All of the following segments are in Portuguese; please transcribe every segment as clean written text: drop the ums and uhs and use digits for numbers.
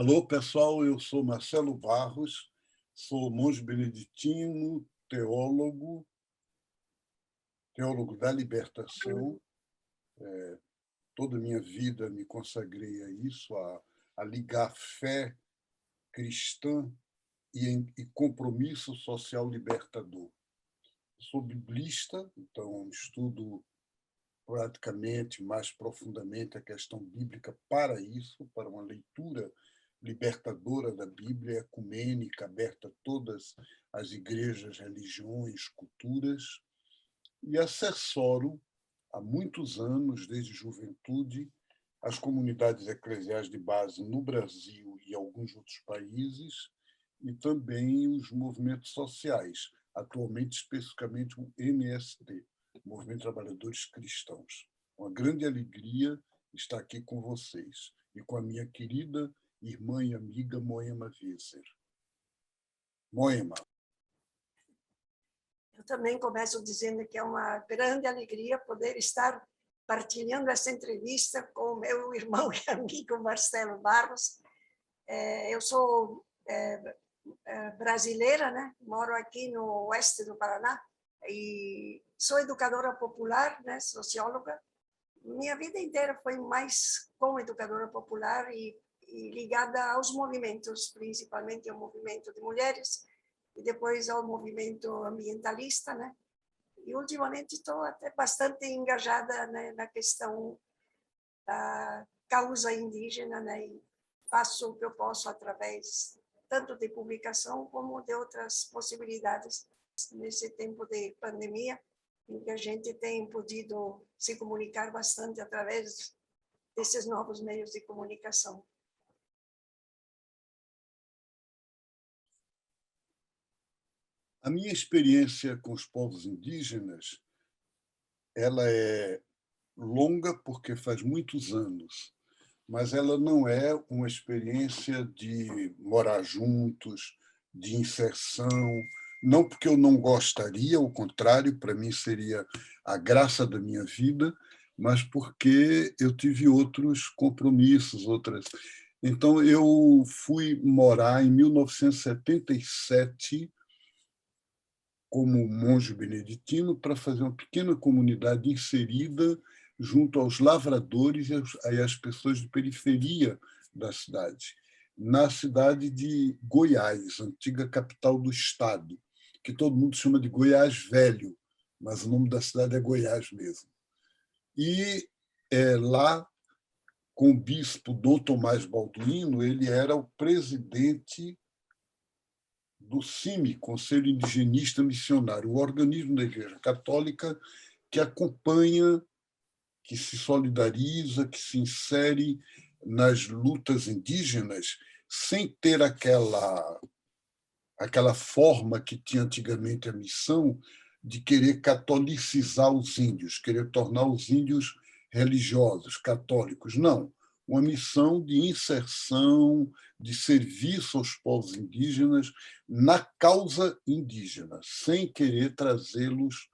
Alô, pessoal, eu sou Marcelo Barros, sou monge beneditino, teólogo da libertação. Toda a minha vida me consagrei a isso, a ligar fé cristã e compromisso social libertador. Sou biblista, então estudo praticamente mais profundamente a questão bíblica para isso, para uma leitura libertadora da Bíblia, ecumênica, aberta a todas as igrejas, religiões, culturas, e assessoro há muitos anos, desde juventude, as comunidades eclesiais de base no Brasil e alguns outros países, e também os movimentos sociais, atualmente especificamente o MST, Movimento de Trabalhadores Cristãos. Uma grande alegria estar aqui com vocês e com a minha querida irmã e amiga Moema Visser. Moema. Eu também começo dizendo que é uma grande alegria poder estar partilhando essa entrevista com o meu irmão e amigo Marcelo Barros. Eu sou brasileira, né? Moro aqui no oeste do Paraná e sou educadora popular, né? Socióloga. Minha vida inteira foi mais como educadora popular e ligada aos movimentos, principalmente ao movimento de mulheres e depois ao movimento ambientalista, né? E ultimamente estou até bastante engajada, né, na questão da causa indígena, né? E faço o que eu posso através tanto de publicação como de outras possibilidades nesse tempo de pandemia, em que a gente tem podido se comunicar bastante através desses novos meios de comunicação. A minha experiência com os povos indígenas, ela é longa porque faz muitos anos, mas ela não é uma experiência de morar juntos, de inserção, não porque eu não gostaria, ao contrário, para mim seria a graça da minha vida, mas porque eu tive outros compromissos, outras. Então, eu fui morar em 1977 como monge beneditino para fazer uma pequena comunidade inserida junto aos lavradores e às pessoas de periferia da cidade, na cidade de Goiás, antiga capital do estado, que todo mundo chama de Goiás Velho, mas o nome da cidade é Goiás mesmo. E lá, com o bispo Dom Tomás Balduino, ele era o presidente do CIMI, Conselho Indigenista Missionário, o organismo da Igreja Católica que acompanha, que se solidariza, que se insere nas lutas indígenas, sem ter aquela forma que tinha antigamente a missão de querer catolicizar os índios, querer tornar os índios religiosos, católicos. Não. Uma missão de inserção, de serviço aos povos indígenas na causa indígena, sem querer trazê-los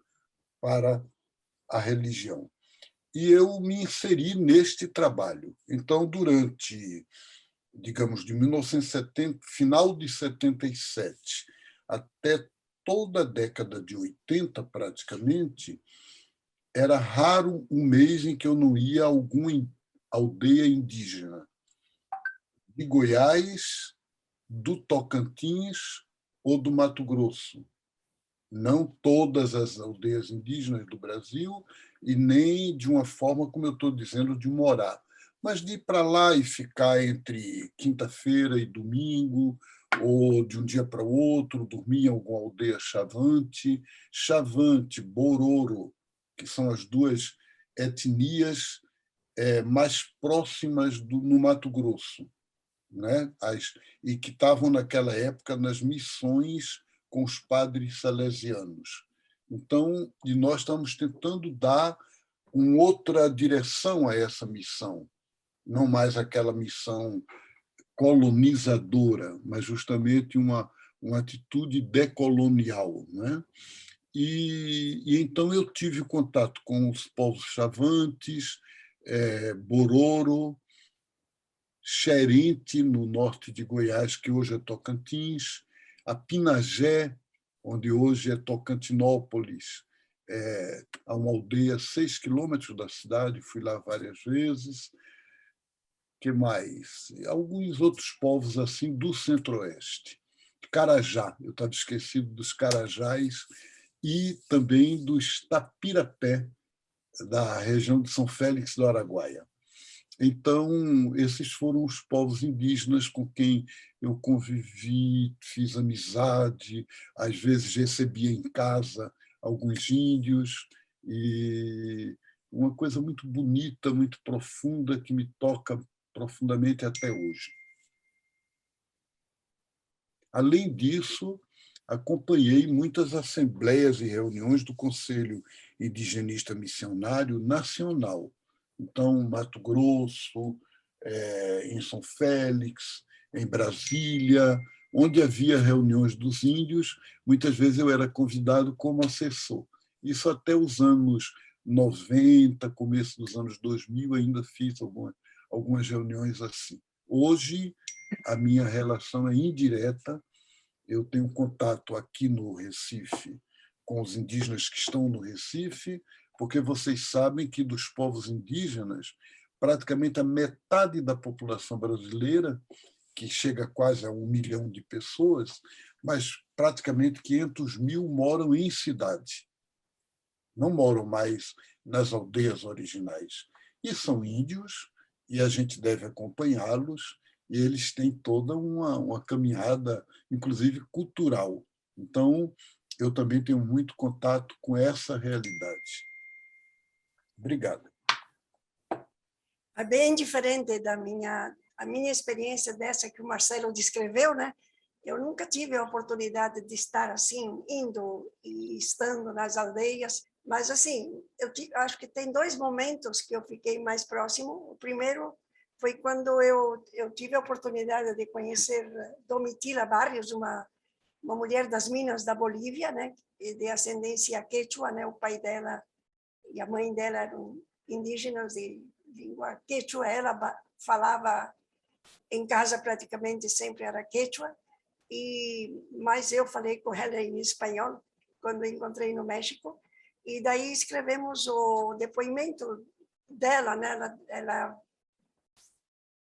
para a religião. E eu me inseri neste trabalho. Então, durante, digamos, de 1970, final de 77 até toda a década de 80, praticamente, era raro um mês em que eu não ia a alguma aldeia indígena de Goiás, do Tocantins ou do Mato Grosso. Não todas as aldeias indígenas do Brasil e nem de uma forma, como eu estou dizendo, de morar, mas de ir para lá e ficar entre quinta-feira e domingo, ou de um dia para o outro, dormir em alguma aldeia Chavante, Bororo, que são as duas etnias mais próximas no Mato Grosso, né? E que estavam naquela época nas missões com os padres salesianos. Então, e nós estamos tentando dar uma outra direção a essa missão, não mais aquela missão colonizadora, mas justamente uma atitude decolonial, né? E então eu tive contato com os povos chavantes, Bororo, Xerente, no norte de Goiás, que hoje é Tocantins, a Pinagé, onde hoje é Tocantinópolis, há uma aldeia a 6 quilômetros da cidade, fui lá várias vezes. Que mais? Alguns outros povos assim do Centro-Oeste. Carajá, eu estava esquecido dos Carajás e também dos Tapirapé, da região de São Félix do Araguaia. Então, esses foram os povos indígenas com quem eu convivi, fiz amizade, às vezes recebia em casa alguns índios, e uma coisa muito bonita, muito profunda, que me toca profundamente até hoje. Além disso, acompanhei muitas assembleias e reuniões do Conselho Indigenista Missionário Nacional. Então, Mato Grosso, em São Félix, em Brasília, onde havia reuniões dos índios, muitas vezes eu era convidado como assessor. Isso até os anos 90, começo dos anos 2000, ainda fiz algumas reuniões assim. Hoje, a minha relação é indireta. Eu tenho contato aqui no Recife com os indígenas que estão no Recife, porque vocês sabem que dos povos indígenas, praticamente a metade da população brasileira, que chega quase a 1 milhão de pessoas, mas praticamente 500 mil moram em cidade. Não moram mais nas aldeias originais. E são índios, e a gente deve acompanhá-los, e eles têm toda uma caminhada, inclusive cultural. Então, eu também tenho muito contato com essa realidade. Obrigado. É bem diferente a minha experiência dessa que o Marcelo descreveu, né? Eu nunca tive a oportunidade de estar assim, indo e estando nas aldeias, mas assim, acho que tem 2 momentos que eu fiquei mais próximo. O primeiro foi quando eu tive a oportunidade de conhecer Domitila Barrios, uma mulher das minas da Bolívia, né? De ascendência quechua, né? O pai dela e a mãe dela eram indígenas de língua quechua. Ela falava em casa praticamente sempre era quechua, mas eu falei com ela em espanhol quando encontrei no México, e daí escrevemos o depoimento dela, né? Ela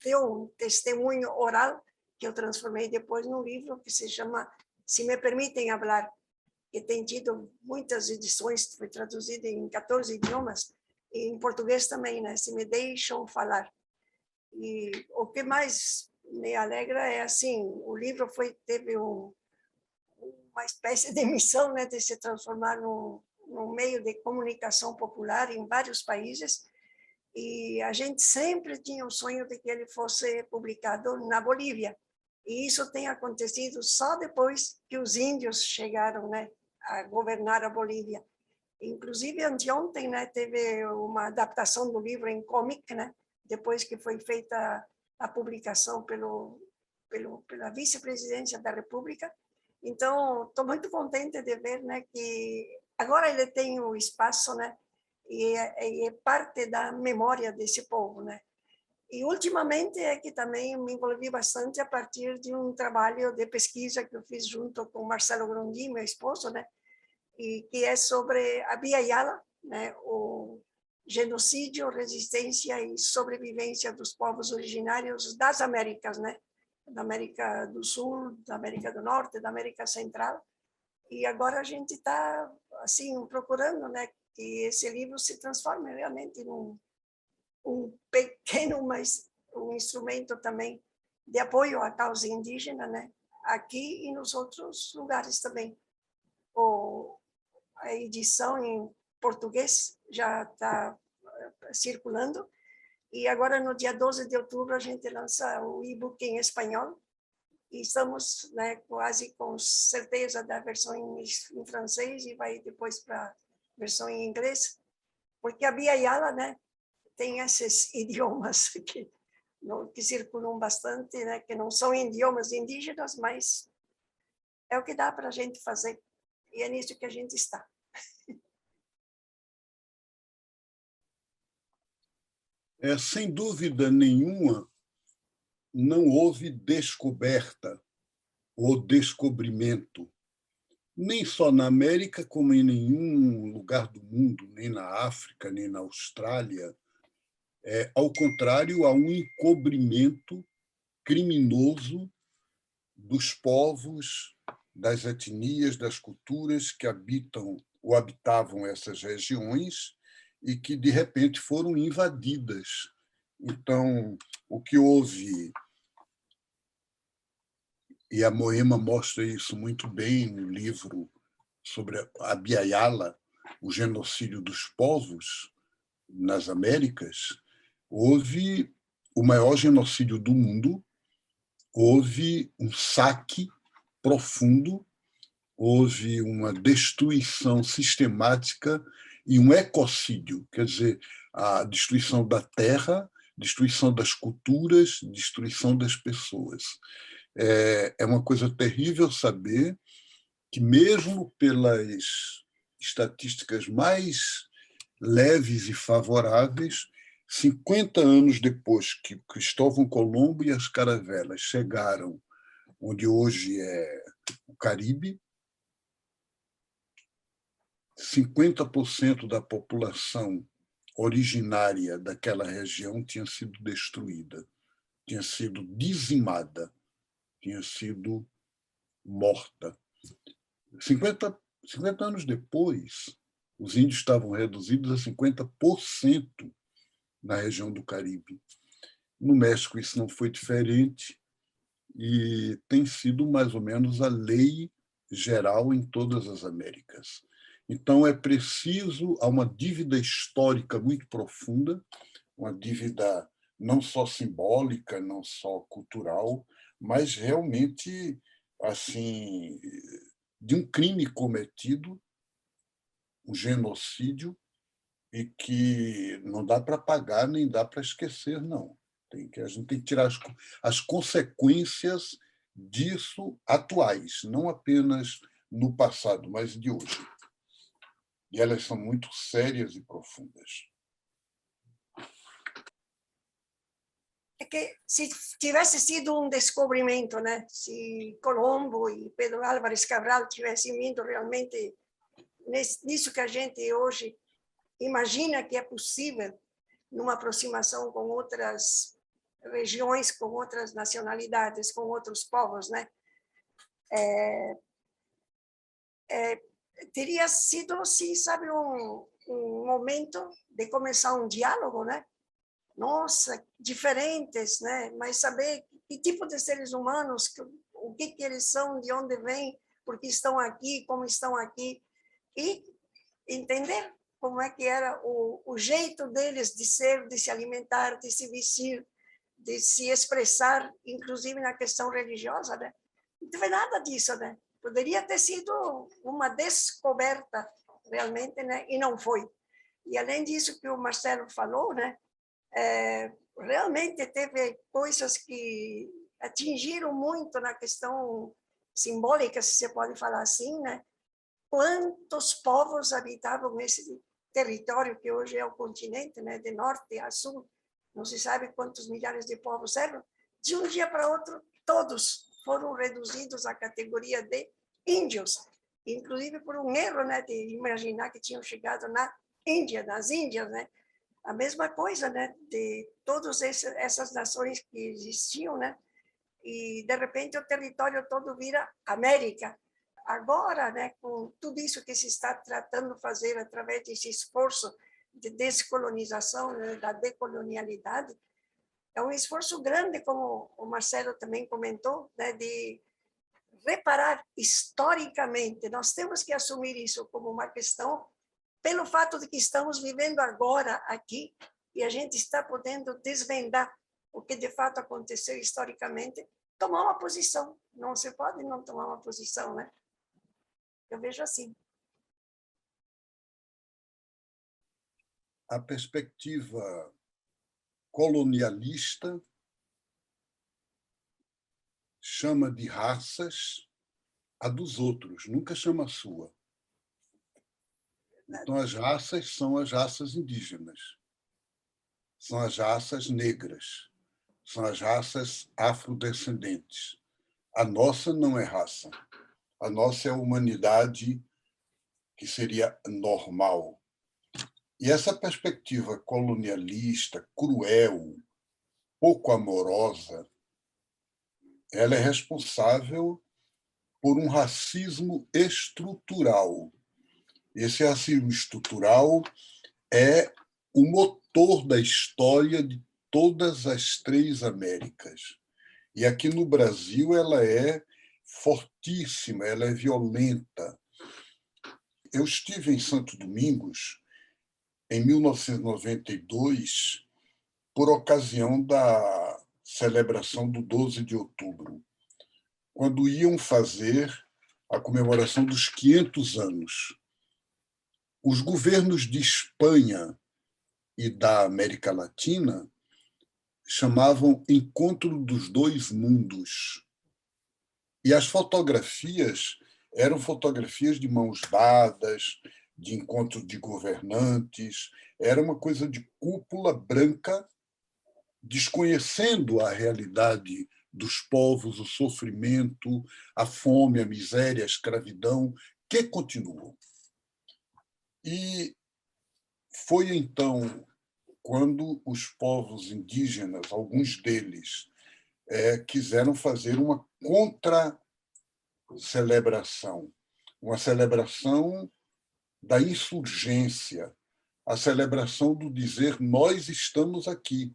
deu um testemunho oral que eu transformei depois num livro que se chama Se Me Permitem Hablar, que tem tido muitas edições, foi traduzido em 14 idiomas, e em português também, né? Se Me Deixam Falar. E o que mais me alegra é assim, o livro teve uma espécie de missão, né, de se transformar num meio de comunicação popular em vários países, e a gente sempre tinha o sonho de que ele fosse publicado na Bolívia. E isso tem acontecido só depois que os índios chegaram, né, a governar a Bolívia. Inclusive, anteontem, né, teve uma adaptação do livro em comic, né, depois que foi feita a publicação pela vice-presidência da República. Então, estou muito contente de ver, né, que agora ele tem o espaço, né, e é parte da memória desse povo, né. E, ultimamente, é que também me envolvi bastante a partir de um trabalho de pesquisa que eu fiz junto com Marcelo Grondin, meu esposo, né, e que é sobre a Via Yala, né, o genocídio, resistência e sobrevivência dos povos originários das Américas, né, da América do Sul, da América do Norte, da América Central. E agora a gente está assim procurando, né, que esse livro se transforme realmente num pequeno, mas um instrumento também de apoio à causa indígena, né, aqui e nos outros lugares também. A edição em português já está circulando, e agora no dia 12 de outubro a gente lança o e-book em espanhol, e estamos, né, quase com certeza da versão em francês, e vai depois para a versão em inglês, porque a Via Yala, né, tem esses idiomas que circulam bastante, né, que não são idiomas indígenas, mas é o que dá para a gente fazer, e é nisso que a gente está. Sem dúvida nenhuma, não houve descoberta ou descobrimento, nem só na América, como em nenhum lugar do mundo, nem na África, nem na Austrália. Ao contrário, há um encobrimento criminoso dos povos, das etnias, das culturas que habitam ou habitavam essas regiões e que, de repente, foram invadidas. Então, o que houve, e a Moema mostra isso muito bem no livro sobre a Abya Yala, o genocídio dos povos nas Américas, houve o maior genocídio do mundo, houve um saque profundo, houve uma destruição sistemática e um ecocídio, quer dizer, a destruição da terra, destruição das culturas, destruição das pessoas. É uma coisa terrível saber que, mesmo pelas estatísticas mais leves e favoráveis, 50 anos depois que Cristóvão Colombo e as caravelas chegaram onde hoje é o Caribe, 50% da população originária daquela região tinha sido destruída, tinha sido dizimada, tinha sido morta. 50 anos depois, os índios estavam reduzidos a 50% na região do Caribe. No México isso não foi diferente e tem sido mais ou menos a lei geral em todas as Américas. Então é preciso, há uma dívida histórica muito profunda, uma dívida não só simbólica, não só cultural, mas realmente assim de um crime cometido, um genocídio, e que não dá para apagar nem dá para esquecer, não. A gente tem que tirar as consequências disso atuais, não apenas no passado, mas de hoje. E elas são muito sérias e profundas. É que se tivesse sido um descobrimento, né? Se Colombo e Pedro Álvares Cabral tivessem vindo realmente nisso que a gente hoje imagina que é possível, numa aproximação com outras regiões, com outras nacionalidades, com outros povos, né? Teria sido, sim, sabe, um momento de começar um diálogo, né? Nossa, diferentes, né? Mas saber que tipo de seres humanos, o que eles são, de onde vêm, por que estão aqui, como estão aqui, e entender como é que era o jeito deles de ser, de se alimentar, de se vestir, de se expressar, inclusive na questão religiosa, né? Não teve nada disso, né? Poderia ter sido uma descoberta, realmente, né? E não foi. E além disso que o Marcelo falou, né? Realmente teve coisas que atingiram muito na questão simbólica, se você pode falar assim, né? Quantos povos habitavam esse território que hoje é o continente, né? De norte a sul, não se sabe quantos milhares de povos eram. De um dia para outro, todos foram reduzidos à categoria de índios, inclusive por um erro, né? De imaginar que tinham chegado na Índia, nas Índias, né? A mesma coisa, né? De todas essas nações que existiam, né? E de repente o território todo vira América. Agora, né, com tudo isso que se está tratando de fazer através desse esforço de descolonização, né, da decolonialidade, é um esforço grande, como o Marcelo também comentou, né, de reparar historicamente. Nós temos que assumir isso como uma questão pelo fato de que estamos vivendo agora aqui e a gente está podendo desvendar o que de fato aconteceu historicamente, tomar uma posição. Não se pode não tomar uma posição, né? Eu vejo assim. A perspectiva colonialista chama de raças a dos outros, nunca chama a sua. Então, as raças são as raças indígenas, são as raças negras, são as raças afrodescendentes. A nossa não é raça. A nossa é a humanidade que seria normal. E essa perspectiva colonialista, cruel, pouco amorosa, ela é responsável por um racismo estrutural. Esse racismo estrutural é o motor da história de todas as três Américas. E aqui no Brasil ela é fortíssima, ela é violenta. Eu estive em Santo Domingos em 1992 por ocasião da celebração do 12 de outubro, quando iam fazer a comemoração dos 500 anos. Os governos de Espanha e da América Latina chamavam Encontro dos Dois Mundos. E as fotografias eram fotografias de mãos dadas, de encontro de governantes, era uma coisa de cúpula branca, desconhecendo a realidade dos povos, o sofrimento, a fome, a miséria, a escravidão, que continuam. E foi então quando os povos indígenas, alguns deles, quiseram fazer uma contra-celebração, uma celebração da insurgência, a celebração do dizer nós estamos aqui,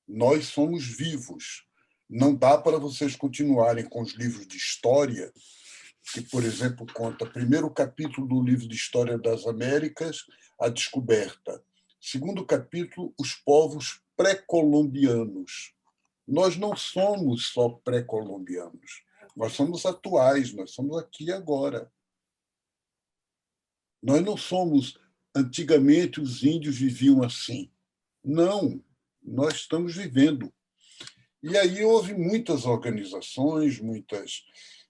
nós somos vivos. Não dá para vocês continuarem com os livros de história, que, por exemplo, conta o primeiro capítulo do livro de História das Américas, a descoberta. Segundo capítulo, os povos pré-colombianos. Nós não somos só pré-colombianos, nós somos atuais, nós somos aqui e agora. Nós não somos, antigamente os índios viviam assim. Não, nós estamos vivendo. E aí houve muitas organizações,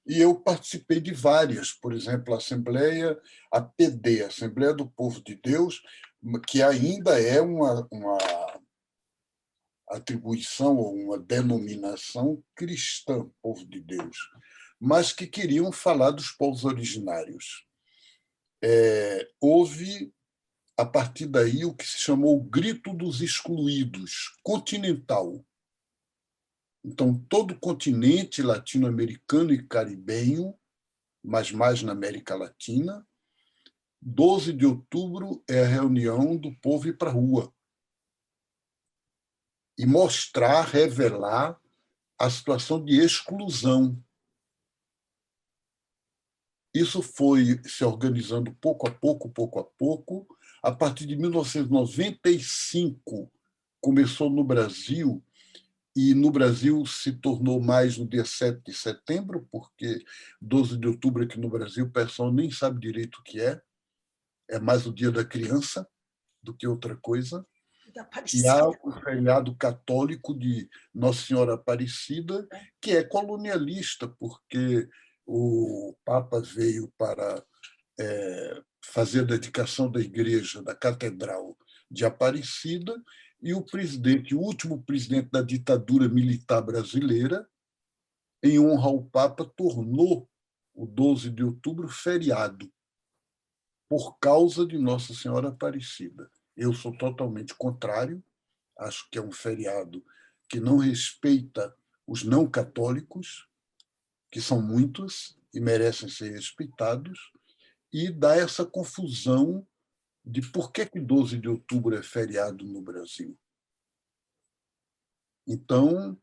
e eu participei de várias, por exemplo, a Assembleia, a PD, Assembleia do Povo de Deus, que ainda é uma atribuição ou uma denominação cristã, Povo de Deus, mas que queriam falar dos povos originários. Houve, a partir daí, o que se chamou o Grito dos Excluídos, continental. Então, todo o continente latino-americano e caribenho, mas mais na América Latina, 12 de outubro é a reunião do povo ir para a rua e mostrar, revelar a situação de exclusão. Isso foi se organizando pouco a pouco, pouco a pouco. A partir de 1995, começou no Brasil, e no Brasil se tornou mais no dia 7 de setembro, porque 12 de outubro aqui no Brasil o pessoal nem sabe direito o que é mais o dia da criança do que outra coisa. E há o feriado católico de Nossa Senhora Aparecida, que é colonialista, porque o Papa veio para fazer a dedicação da igreja, da Catedral de Aparecida, e o último presidente da ditadura militar brasileira, em honra ao Papa, tornou o 12 de outubro feriado, por causa de Nossa Senhora Aparecida. Eu sou totalmente contrário, acho que é um feriado que não respeita os não católicos, que são muitos e merecem ser respeitados, e dá essa confusão de por que 12 de outubro é feriado no Brasil. Então,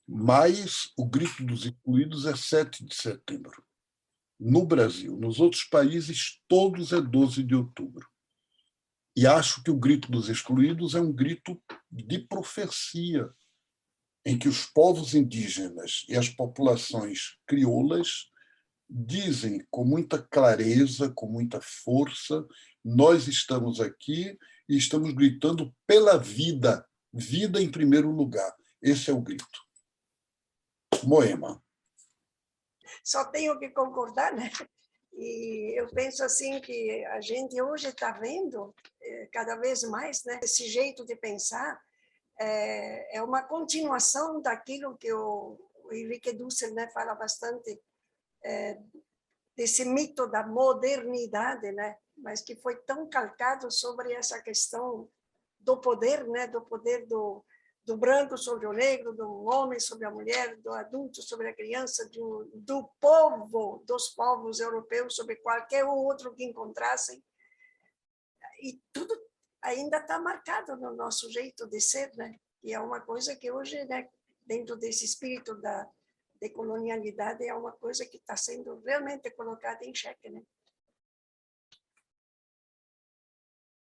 mas o Grito dos Excluídos é 7 de setembro, no Brasil. Nos outros países, todos é 12 de outubro. E acho que o Grito dos Excluídos é um grito de profecia, em que os povos indígenas e as populações crioulas dizem com muita clareza, com muita força, nós estamos aqui e estamos gritando pela vida, vida em primeiro lugar. Esse é o grito. Moema. Só tenho que concordar, né? E eu penso assim que a gente hoje está vendo cada vez mais, né, esse jeito de pensar é uma continuação daquilo que o Henrique Dussel, né, fala bastante, desse mito da modernidade, né, mas que foi tão calcado sobre essa questão do poder, né, do poder do branco sobre o negro, do homem sobre a mulher, do adulto sobre a criança, do povo, dos povos europeus sobre qualquer outro que encontrassem. E tudo ainda está marcado no nosso jeito de ser, né? E é uma coisa que hoje, né, dentro desse espírito da decolonialidade, é uma coisa que está sendo realmente colocada em xeque, né?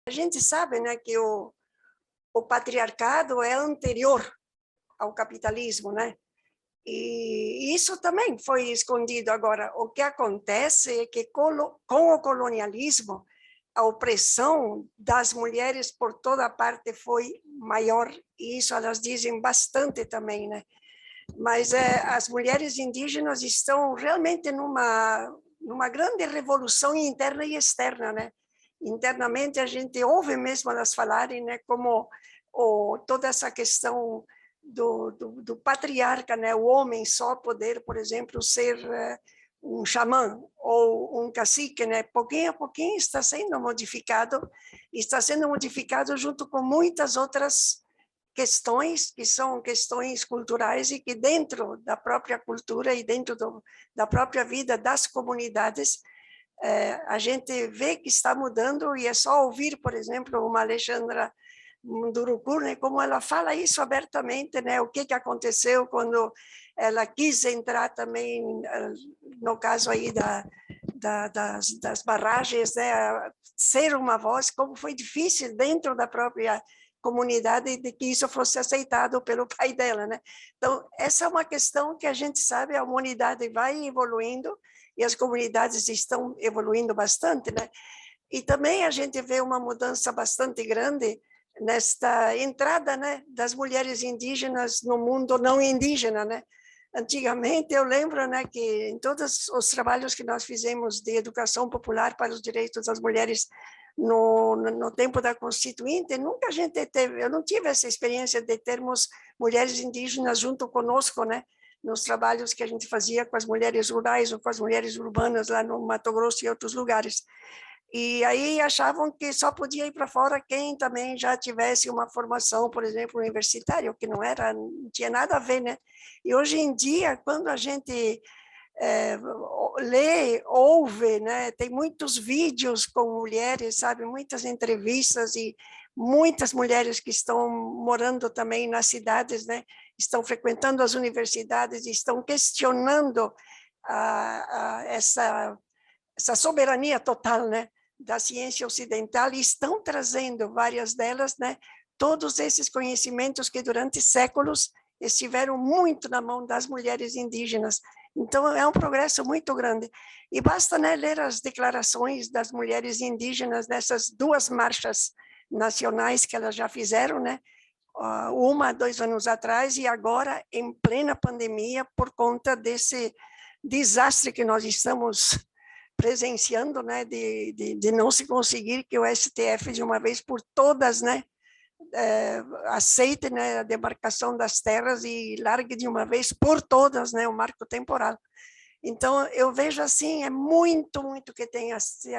A gente sabe, né, que o patriarcado é anterior ao capitalismo, né? E isso também foi escondido. Agora, o que acontece é que com o colonialismo, a opressão das mulheres por toda parte foi maior, e isso elas dizem bastante também, né? Mas as mulheres indígenas estão realmente numa grande revolução interna e externa, né? Internamente a gente ouve mesmo elas falarem, né, como toda essa questão do patriarca, né, o homem só poder, por exemplo, ser um xamã ou um cacique, né, pouquinho a pouquinho está sendo modificado junto com muitas outras questões que são questões culturais e que dentro da própria cultura e dentro da própria vida das comunidades a gente vê que está mudando, e é só ouvir, por exemplo, uma Alexandra Munduruku, né, como ela fala isso abertamente, né, o que aconteceu quando ela quis entrar também, no caso aí das barragens, né, ser uma voz, como foi difícil dentro da própria comunidade de que isso fosse aceitado pelo pai dela, né? Então, essa é uma questão que a gente sabe, a humanidade vai evoluindo, e as comunidades estão evoluindo bastante, né? E também a gente vê uma mudança bastante grande nesta entrada, né, das mulheres indígenas no mundo não indígena, né? Antigamente, eu lembro, né, que em todos os trabalhos que nós fizemos de educação popular para os direitos das mulheres no tempo da Constituinte, nunca a gente teve, eu não tive essa experiência de termos mulheres indígenas junto conosco, né, nos trabalhos que a gente fazia com as mulheres rurais ou com as mulheres urbanas lá no Mato Grosso e outros lugares. E aí achavam que só podia ir para fora quem também já tivesse uma formação, por exemplo, universitária, o que não tinha nada a ver, né? E hoje em dia, quando a gente lê, ouve, né? Tem muitos vídeos com mulheres, sabe? Muitas entrevistas, e muitas mulheres que estão morando também nas cidades, né? Estão frequentando as universidades e estão questionando essa soberania total, né, da ciência ocidental, e estão trazendo, várias delas, né, todos esses conhecimentos que durante séculos estiveram muito na mão das mulheres indígenas. Então, é um progresso muito grande. E basta, né, ler as declarações das mulheres indígenas nessas duas marchas nacionais que elas já fizeram, né, uma 2 anos atrás e agora em plena pandemia, por conta desse desastre que nós estamos presenciando, né, de não se conseguir que o STF, de uma vez por todas, né, aceite, né, a demarcação das terras e largue de uma vez por todas, né, o marco temporal. Então, eu vejo assim, é muito, muito que tem a se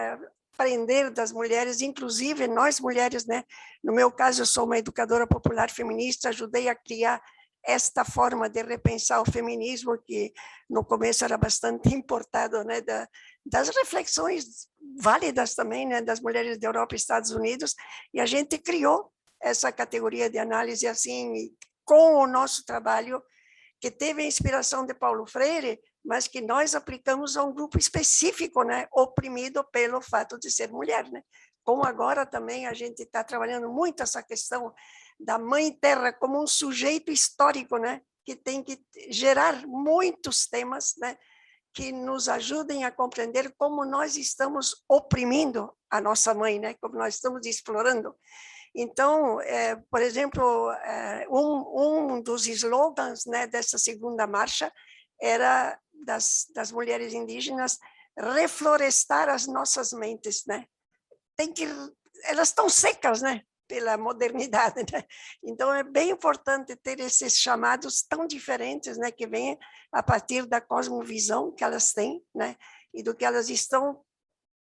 aprender das mulheres, inclusive nós mulheres, né, no meu caso, eu sou uma educadora popular feminista, ajudei a criar esta forma de repensar o feminismo, que no começo era bastante importado, né, das reflexões válidas também, né, das mulheres da Europa e Estados Unidos, e a gente criou essa categoria de análise assim, com o nosso trabalho, que teve a inspiração de Paulo Freire, mas que nós aplicamos a um grupo específico, né, oprimido pelo fato de ser mulher, né? Como agora também a gente está trabalhando muito essa questão da mãe terra como um sujeito histórico, né, que tem que gerar muitos temas, né, que nos ajudem a compreender como nós estamos oprimindo a nossa mãe, né, como nós estamos explorando. Então, por exemplo, um dos slogans, né, dessa segunda marcha era das mulheres indígenas reflorestar as nossas mentes, né? Elas estão secas, né? pela modernidade, né? Então é bem importante ter esses chamados tão diferentes, né, que vêm a partir da cosmovisão que elas têm, né, e do que elas estão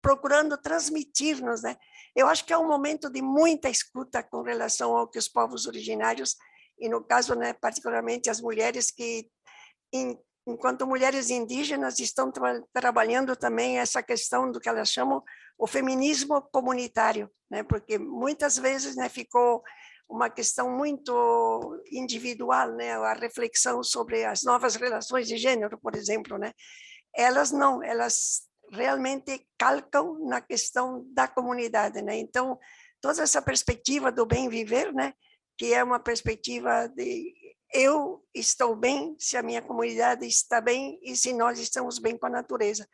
procurando transmitir-nos, né? Eu acho que é um momento de muita escuta com relação ao que os povos originários, e no caso, né, particularmente as mulheres que, enquanto mulheres indígenas, estão trabalhando também essa questão do que elas chamam o feminismo comunitário, né? Porque muitas vezes, né, ficou uma questão muito individual, né? A reflexão sobre as novas relações de gênero, por exemplo, né? Elas não, elas realmente calcam na questão da comunidade, né? Então, toda essa perspectiva do bem viver, né, que é uma perspectiva de eu estou bem se a minha comunidade está bem e se nós estamos bem com a natureza.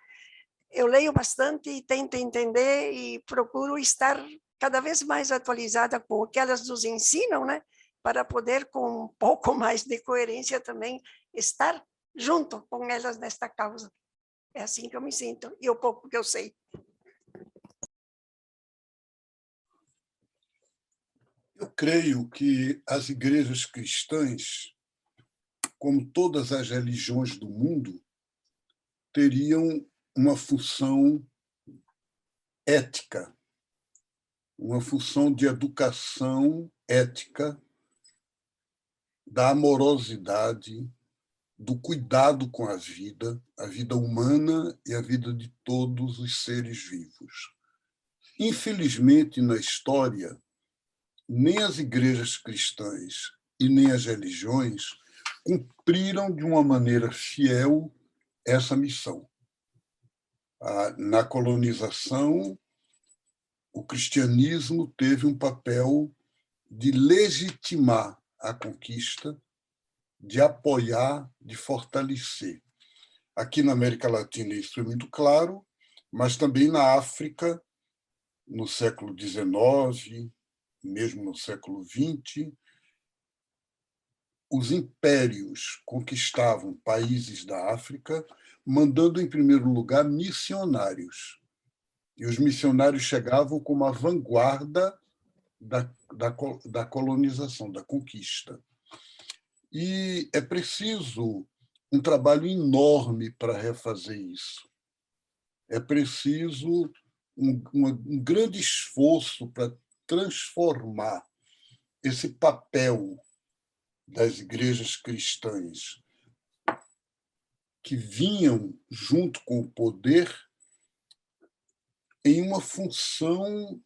Eu leio bastante e tento entender e procuro estar cada vez mais atualizada com o que elas nos ensinam, né, para poder, com um pouco mais de coerência também, estar junto com elas nesta causa. É assim que eu me sinto, e o pouco que eu sei. Eu creio que as igrejas cristãs, como todas as religiões do mundo, teriam uma função ética, uma função de educação ética, da amorosidade, do cuidado com a vida humana e a vida de todos os seres vivos. Infelizmente, na história, nem as igrejas cristãs e nem as religiões cumpriram de uma maneira fiel essa missão. Na colonização, o cristianismo teve um papel de legitimar a conquista, de apoiar, de fortalecer. Aqui na América Latina isso é muito claro, mas também na África, no século XIX, mesmo no século XX, os impérios conquistavam países da África, mandando, em primeiro lugar, missionários. E os missionários chegavam como a vanguarda da colonização, da conquista. E é preciso um trabalho enorme para refazer isso. É preciso um grande esforço para transformar esse papel das igrejas cristãs que vinham junto com o poder em uma função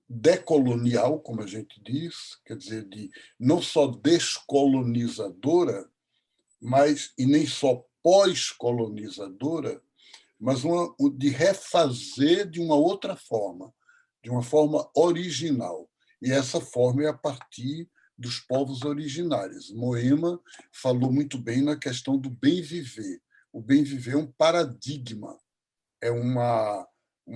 decolonial, como a gente diz, quer dizer, de não só descolonizadora, mas e nem só pós-colonizadora, mas de refazer de uma outra forma, de uma forma original. E essa forma é a partir dos povos originários. Moema falou muito bem na questão do bem viver. O bem viver é um paradigma, é uma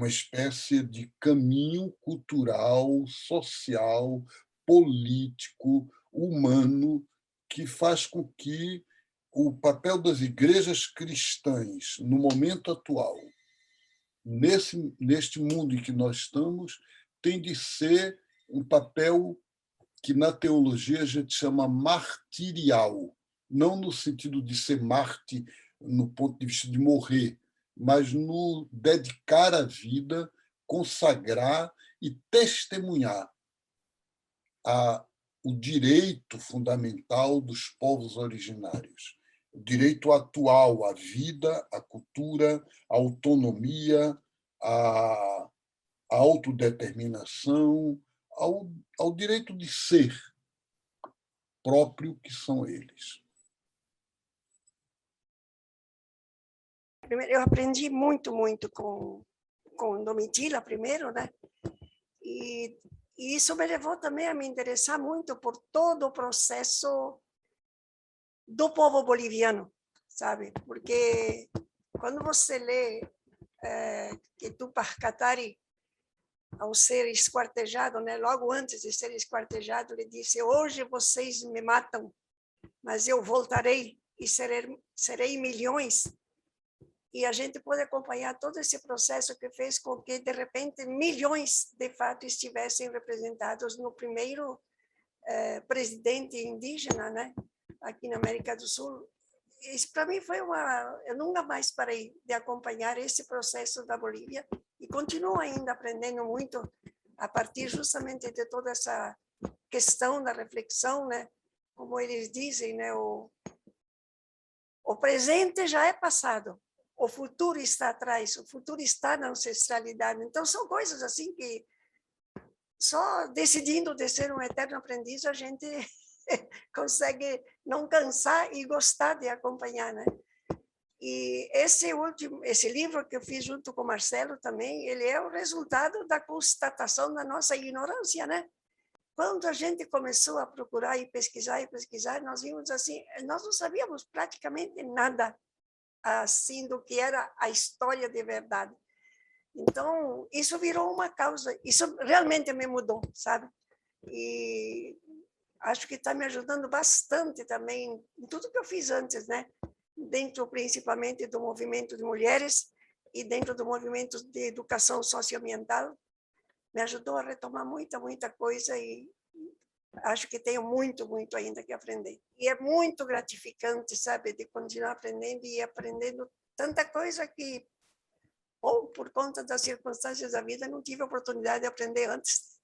espécie de caminho cultural, social, político, humano, que faz com que o papel das igrejas cristãs, no momento atual, neste mundo em que nós estamos, tem de ser um papel que, na teologia, a gente chama martirial, não no sentido de ser mártir no ponto de vista de morrer, mas no dedicar a vida, consagrar e testemunhar o direito fundamental dos povos originários, o direito atual à vida, à cultura, à autonomia, à autodeterminação, ao direito de ser próprio que são eles. Eu aprendi muito com Domitila primeiro, né? E isso me levou também a me interessar muito por todo o processo do povo boliviano, sabe? Porque quando você lê que Túpac Katari, ao ser esquartejado, né, logo antes de ser esquartejado, ele disse: hoje vocês me matam, mas eu voltarei e serei milhões. e a gente pode acompanhar todo esse processo que fez com que, de repente, milhões, de fato, estivessem representados no primeiro presidente indígena, né, aqui na América do Sul. Isso, para mim, foi eu nunca mais parei de acompanhar esse processo da Bolívia e continuo ainda aprendendo muito a partir justamente de toda essa questão da reflexão, né? Como eles dizem, né? O presente já é passado, o futuro está atrás, o futuro está na ancestralidade. Então, são coisas assim que só decidindo de ser um eterno aprendiz a gente consegue não cansar e gostar de acompanhar, né? E esse livro que eu fiz junto com o Marcelo também, ele é o resultado da constatação da nossa ignorância, né? Quando a gente começou a procurar e pesquisar, nós vimos assim, nós não sabíamos praticamente nada assim do que era a história de verdade. Então, isso virou uma causa, isso realmente me mudou, sabe? E acho que está me ajudando bastante também em tudo que eu fiz antes, né? Dentro principalmente do movimento de mulheres e dentro do movimento de educação socioambiental, me ajudou a retomar muita coisa e acho que tenho muito ainda que aprender. E é muito gratificante, sabe, de continuar aprendendo e aprendendo tanta coisa que, ou por conta das circunstâncias da vida, não tive a oportunidade de aprender antes.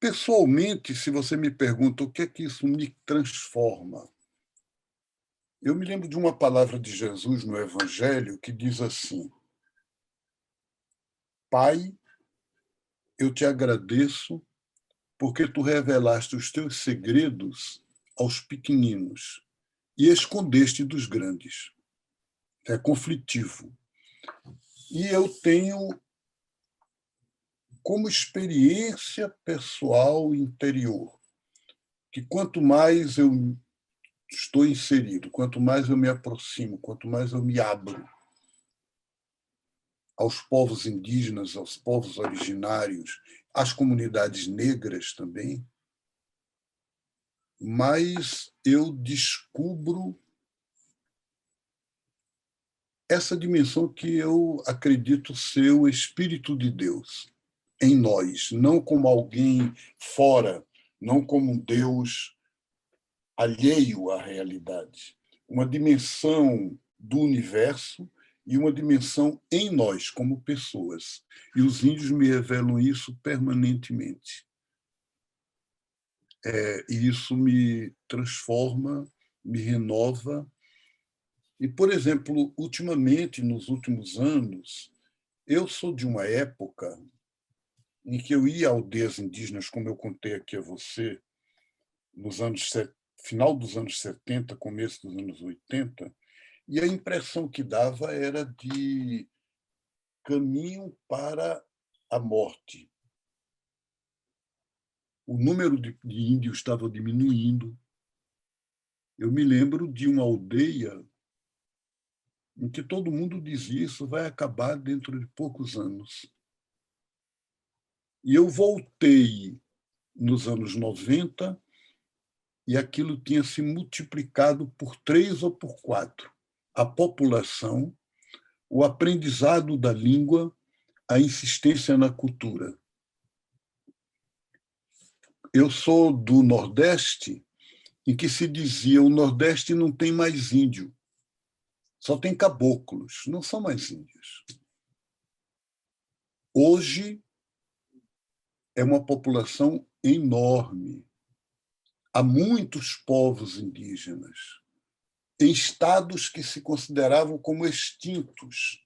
Pessoalmente, se você me pergunta o que é que isso me transforma, eu me lembro de uma palavra de Jesus no Evangelho que diz assim: Pai, eu te agradeço porque tu revelaste os teus segredos aos pequeninos e escondeste dos grandes. É conflitivo. E eu tenho como experiência pessoal interior que quanto mais eu estou inserido, quanto mais eu me aproximo, quanto mais eu me abro aos povos indígenas, aos povos originários, às comunidades negras também, mais eu descubro essa dimensão que eu acredito ser o Espírito de Deus em nós, não como alguém fora, não como um Deus alheio à realidade, uma dimensão do universo e uma dimensão em nós como pessoas. E os índios me revelam isso permanentemente. E isso me transforma, me renova. E, por exemplo, ultimamente, nos últimos anos, eu sou de uma época em que eu ia a aldeias indígenas, como eu contei aqui a você, nos anos final dos anos 70, começo dos anos 80, e a impressão que dava era de caminho para a morte. O número de índios estava diminuindo. Eu me lembro de uma aldeia em que todo mundo dizia isso vai acabar dentro de poucos anos. E eu voltei nos anos 90 e aquilo tinha se multiplicado por 3 ou por 4. A população, o aprendizado da língua, a insistência na cultura. Eu sou do Nordeste, em que se dizia o Nordeste não tem mais índio, só tem caboclos, não são mais índios. Hoje é uma população enorme. Há muitos povos indígenas em estados que se consideravam como extintos.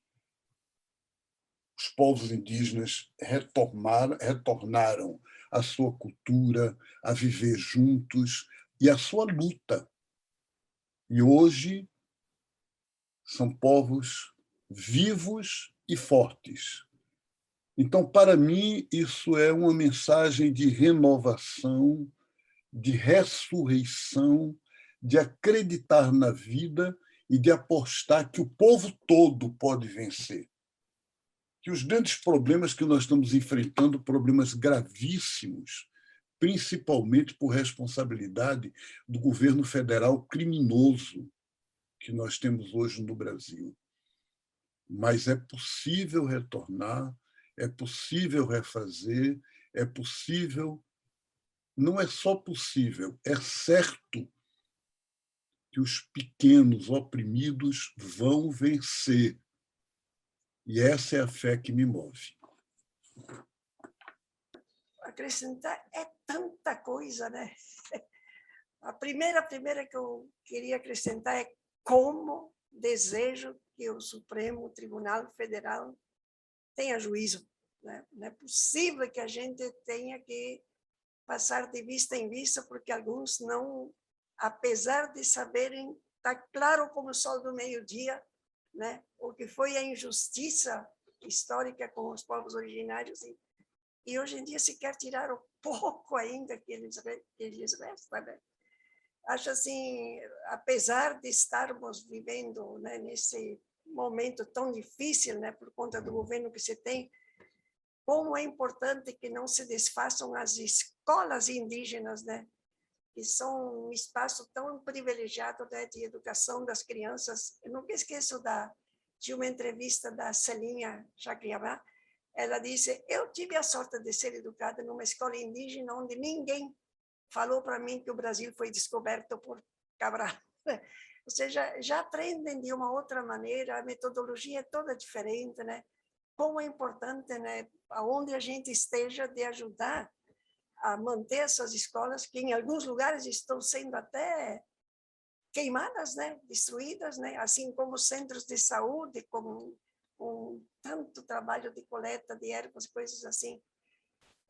Os povos indígenas retornaram à sua cultura, a viver juntos e à sua luta. E hoje são povos vivos e fortes. Então, para mim, isso é uma mensagem de renovação, de ressurreição, de acreditar na vida e de apostar que o povo todo pode vencer. Que os grandes problemas que nós estamos enfrentando, problemas gravíssimos, principalmente por responsabilidade do governo federal criminoso, que nós temos hoje no Brasil. Mas é possível retornar, é possível refazer, é possível, não é só possível, é certo que os pequenos oprimidos vão vencer. E essa é a fé que me move. Acrescentar é tanta coisa, né? A primeira que eu queria acrescentar é como desejo que o Supremo Tribunal Federal tenha juízo, né? Não é possível que a gente tenha que passar de vista em vista, porque alguns não, apesar de saberem, está claro como o sol do meio-dia, né? O que foi a injustiça histórica com os povos originários, e hoje em dia se quer tirar o pouco ainda que eles restam, né? Acho assim, apesar de estarmos vivendo, né, nesse momento tão difícil, né, por conta do governo que se tem, como é importante que não se desfaçam as escolas indígenas, né, que são um espaço tão privilegiado, né, de educação das crianças. Eu nunca esqueço de uma entrevista da Celinha Chacriabá. Ela disse: eu tive a sorte de ser educada numa escola indígena onde ninguém falou para mim que o Brasil foi descoberto por Cabral. Ou seja, já aprendem de uma outra maneira, a metodologia é toda diferente, né? Como é importante, né, aonde a gente esteja, de ajudar a manter essas escolas, que em alguns lugares estão sendo até queimadas, né, destruídas, né, assim como centros de saúde, com tanto trabalho de coleta de ervas, coisas assim.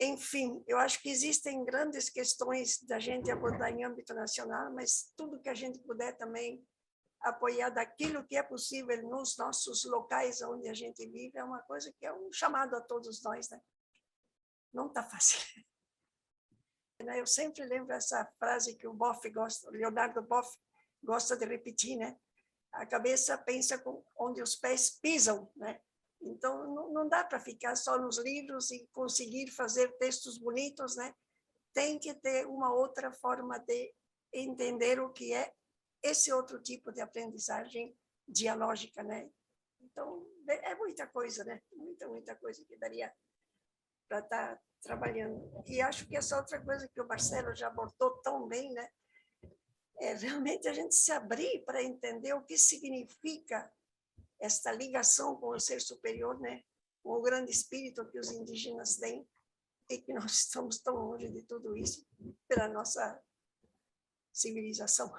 Enfim, eu acho que existem grandes questões da gente abordar em âmbito nacional, mas tudo que a gente puder também apoiar daquilo que é possível nos nossos locais onde a gente vive é uma coisa que é um chamado a todos nós, né? Não está fácil. Eu sempre lembro essa frase que o Boff gosta, Leonardo Boff gosta de repetir, né? A cabeça pensa onde os pés pisam, né? Então, não dá para ficar só nos livros e conseguir fazer textos bonitos, né? Tem que ter uma outra forma de entender o que é esse outro tipo de aprendizagem dialógica, né? Então, é muita coisa, né? Muita coisa que daria para estar trabalhando. E acho que essa outra coisa que o Marcelo já abordou tão bem, né? É realmente a gente se abrir para entender o que significa esta ligação com o ser superior, né? Com o grande espírito que os indígenas têm, e que nós estamos tão longe de tudo isso pela nossa civilização.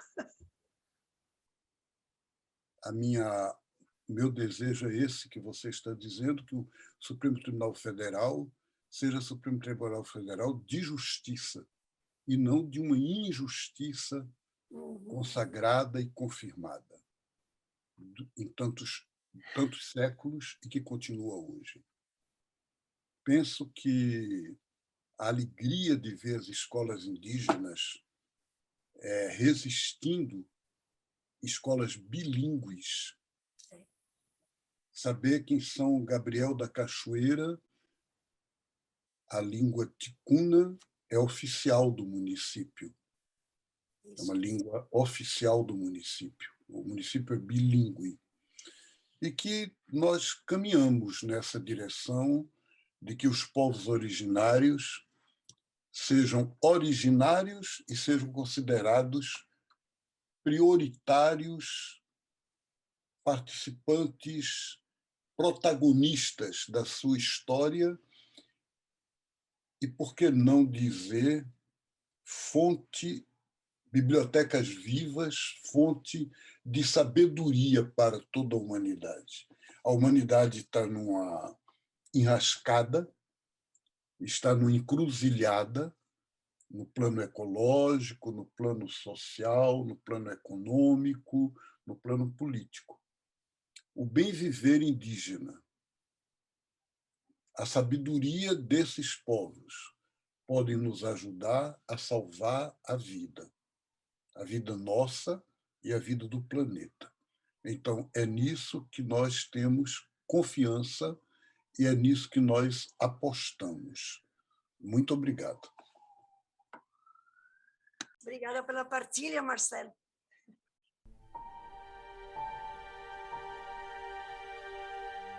Meu desejo é esse que você está dizendo, que o Supremo Tribunal Federal seja Supremo Tribunal Federal de justiça e não de uma injustiça consagrada e confirmada em tantos séculos e que continua hoje. Penso que a alegria de ver as escolas indígenas resistindo, escolas bilíngues, saber que em São Gabriel da Cachoeira a língua ticuna é oficial do município. É uma língua oficial do município. O município é bilíngue. E que nós caminhamos nessa direção de que os povos originários sejam originários e sejam considerados prioritários, participantes, protagonistas da sua história e, por que não dizer, bibliotecas vivas, fonte de sabedoria para toda a humanidade. A humanidade está numa enrascada, está numa encruzilhada, no plano ecológico, no plano social, no plano econômico, no plano político. O bem viver indígena, a sabedoria desses povos podem nos ajudar a salvar a vida nossa e a vida do planeta. Então, é nisso que nós temos confiança e é nisso que nós apostamos. Muito obrigado. Obrigada pela partilha, Marcelo.